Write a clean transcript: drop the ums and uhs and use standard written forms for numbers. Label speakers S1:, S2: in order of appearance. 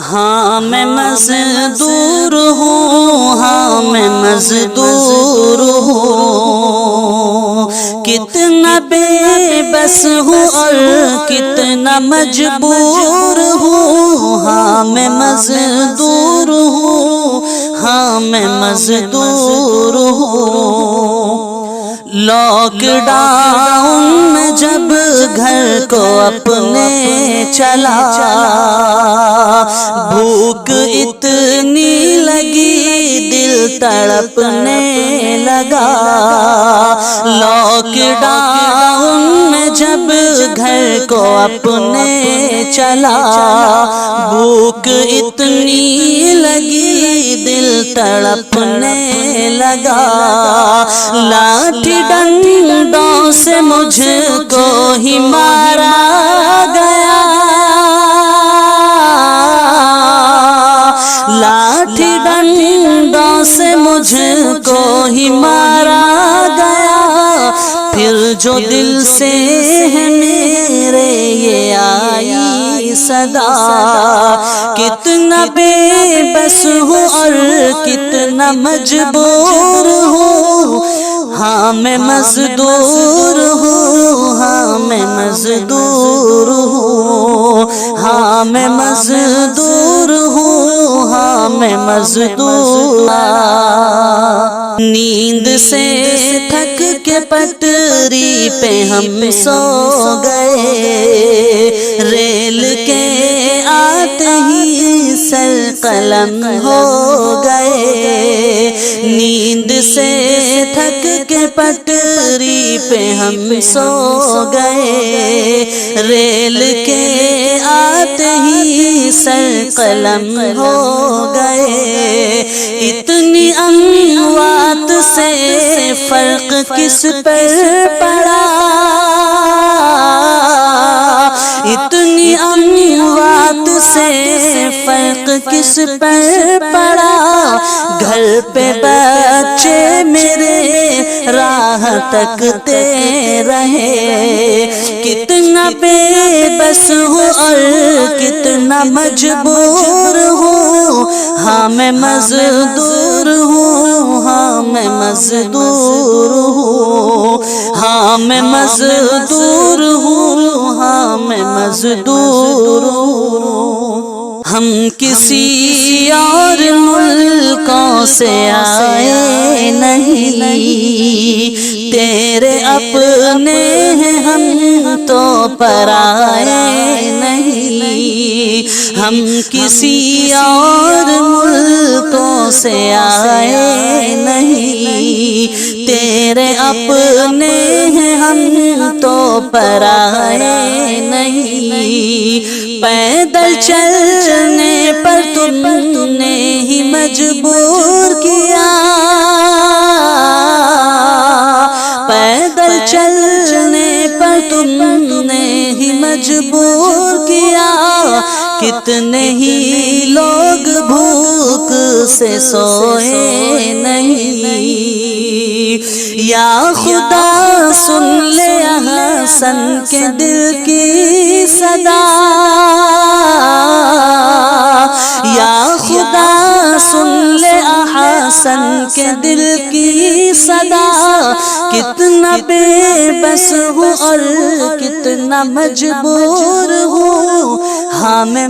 S1: ہاں میں مزدور ہوں، ہاں میں مزدور ہوں، کتنا بے بس ہوں اور کتنا مجبور ہوں، ہاں میں مزدور ہوں، ہاں میں مزدور ہوں۔ لاک ڈاؤن میں جب گھر کو اپنے چلا، بھوک اتنی لگی دل تڑپنے لگا، لاک ڈاؤن میں جب گھر کو اپنے چلا، بھوک اتنی لگی دل تڑپنے لگا، لاٹھی ڈنڈوں سے مجھ کو ہی مارا گیا، لاٹھی ڈنڈوں سے مجھ کو ہی مارا گیا، پھر جو دل سے ہے میرے یہ آئی صدا، کتنا بے بس ہوں اور کتنا مجبور ہوں، ہاں میں مزدور ہوں، ہاں میں مزدور ہوں، ہاں میں مزدور ہوں، ہاں میں مزدور۔ نیند سے تھک کے پٹری پہ ہم سو گئے، ریل کے آتے ہی سر قلم ہو گئے، نیند سے تھک کے پٹری پہ ہم سو گئے، ریل کے آتے ہی سر قلم ہو گئے، اتنی اموات سے فرق کس پر پڑا، اتنی اموات سے فرق کس پر پڑا، گھر پہ بچے میرے راہ تکتے رہے، کتنا بے بس ہوں اور کتنا مجبور ہوں، ہاں میں مزدور ہوں، ہاں میں مزدور ہوں، ہاں میں مزدور ہوں، ہاں میں مزدور ہوں۔ ہم کسی اور ملکوں سے آئے نہیں، تیرے اپنے ہیں ہم تو پرائے نہیں، ہم کسی اور ملکوں سے آئے نہیں، تیرے اپنے ہیں ہم تو پرائے نہیں، پیدل چلنے پر تم نے ہی مجبور کیا، پیدل چلنے پر تم نے ہی مجبور کیا، کتنے ہی لوگ بھوک سے سوئے نہیں، یا خدا سن لے حسن کے دل کی صدا، یا خدا سن لے حسن کے دل کی صدا، کتنا بے بس ہوں اور کتنا مجبور ہوں، ہاں میں